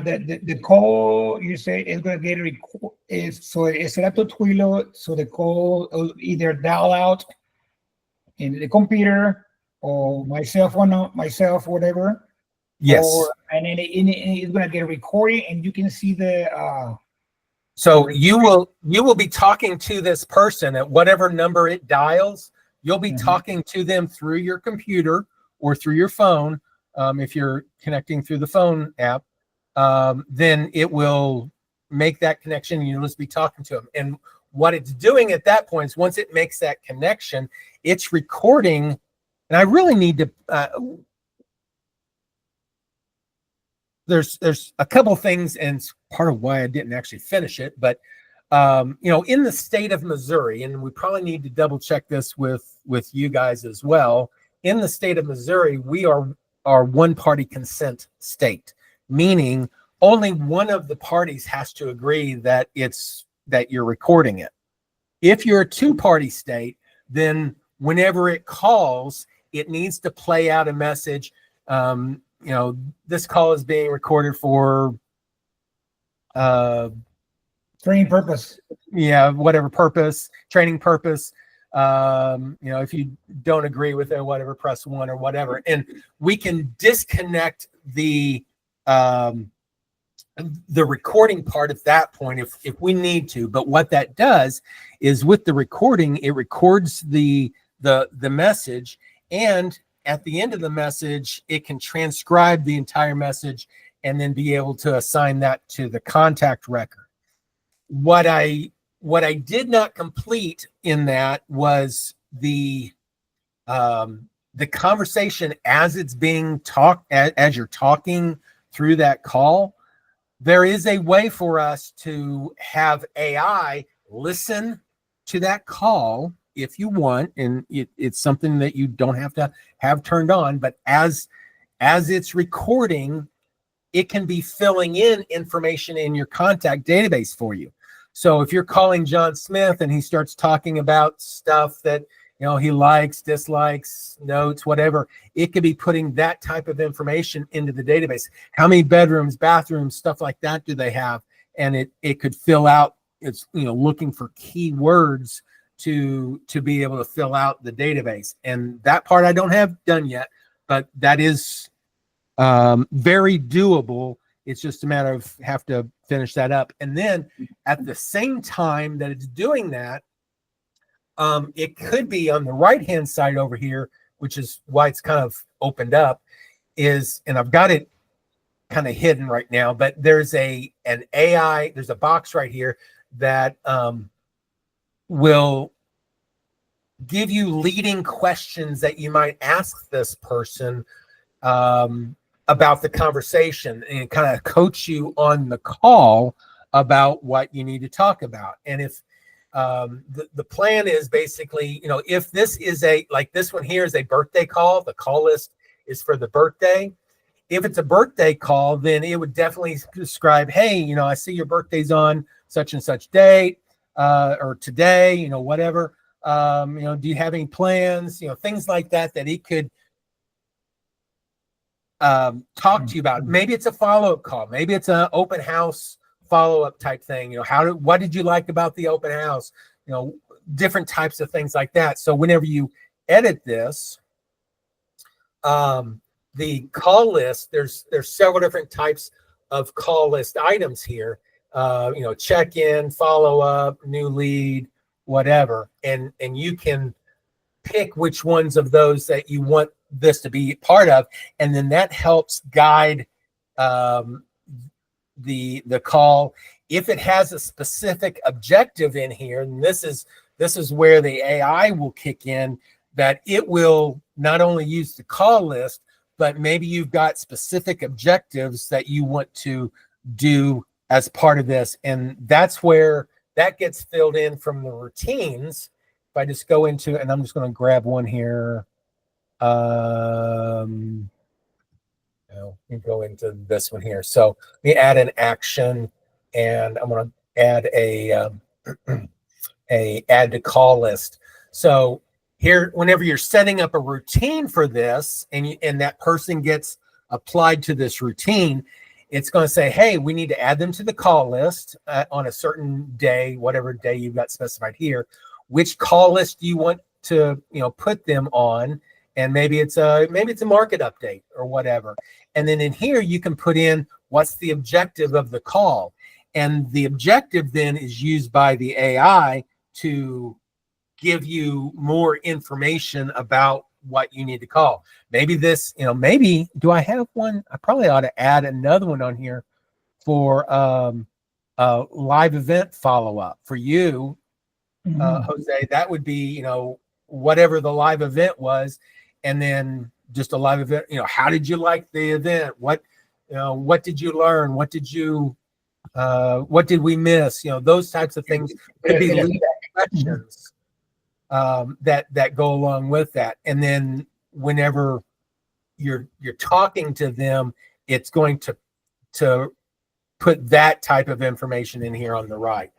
the call you say is going to get record is so será tu Twilio, so the call will either dial out in the computer or my cell phone, myself, whatever. Yes. Or, and then it's going to get a recording, and you can see the. So you will be talking to this person at whatever number it dials. You'll be talking to them through your computer or through your phone. If you're connecting through the phone app, then it will make that connection. You'll just be talking to them. And what it's doing at that point is once it makes that connection, it's recording. And I really need to. There's a couple things, and it's part of why I didn't actually finish it. But in the state of Missouri, and we probably need to double check this with you guys as well. In the state of Missouri, we are one-party consent state, meaning only one of the parties has to agree that you're recording it. If you're a two-party state, then whenever it calls, it needs to play out a message. This call is being recorded for training purpose. Yeah, whatever purpose, training purpose. If you don't agree with it, whatever, press 1 or whatever. And we can disconnect the recording part at that point if we need to. But what that does is with the recording, it records the message, and at the end of the message, it can transcribe the entire message and then be able to assign that to the contact record. What I did not complete in that was the conversation as it's being talked, as you're talking through that call. There is a way for us to have AI listen to that call if you want, and it's something that you don't have to have turned on, but as it's recording, it can be filling in information in your contact database for you. So if you're calling John Smith and he starts talking about stuff that he likes, dislikes, notes, whatever, it could be putting that type of information into the database. How many bedrooms, bathrooms, stuff like that do they have? And it could fill out, it's looking for keywords to be able to fill out the database. And that part I don't have done yet, but that is very doable. It's just a matter of have to finish that up. And then at the same time that it's doing that, it could be on the right-hand side over here, which is why it's kind of opened up, and I've got it kind of hidden right now, but there's an AI, there's a box right here that will give you leading questions that you might ask this person about the conversation, and kind of coach you on the call about what you need to talk about. And if the plan is basically, if this is like this one here is a birthday call, the call list is for the birthday. If it's a birthday call, then it would definitely describe, hey, I see your birthday's on such and such date, or today, whatever. Do you have any plans? Things like that it could talk to you about. Maybe it's a follow-up call. Maybe it's an open house follow-up type thing. What did you like about the open house? Different types of things like that. So whenever you edit this, the call list, there's several different types of call list items here. Check-in, follow-up, new lead, whatever. And you can pick which ones of those that you want this to be part of, and then that helps guide the call. If it has a specific objective in here, and this is where the AI will kick in, that it will not only use the call list, but maybe you've got specific objectives that you want to do as part of this, and that's where that gets filled in from the routines. If I just go into, and I'm just going to grab one here. You go into this one here. So let me add an action, and I'm going to add a add to call list. So here, whenever you're setting up a routine for this, and that person gets applied to this routine, It's going to say, hey, we need to add them to the call list on a certain day, whatever day you've got specified here. Which call list do you want to, put them on? And maybe it's a market update or whatever. And then in here, you can put in what's the objective of the call. And the objective then is used by the AI to give you more information about what you need to call. Maybe this, maybe, do I have one? I probably ought to add another one on here for live event follow-up for you, Jose. That would be, whatever the live event was, and then just a live event, how did you like the event? What did you learn? What did we miss? Those types of things could be lead questions that go along with that. And then whenever you're talking to them, it's going to put that type of information in here on the right.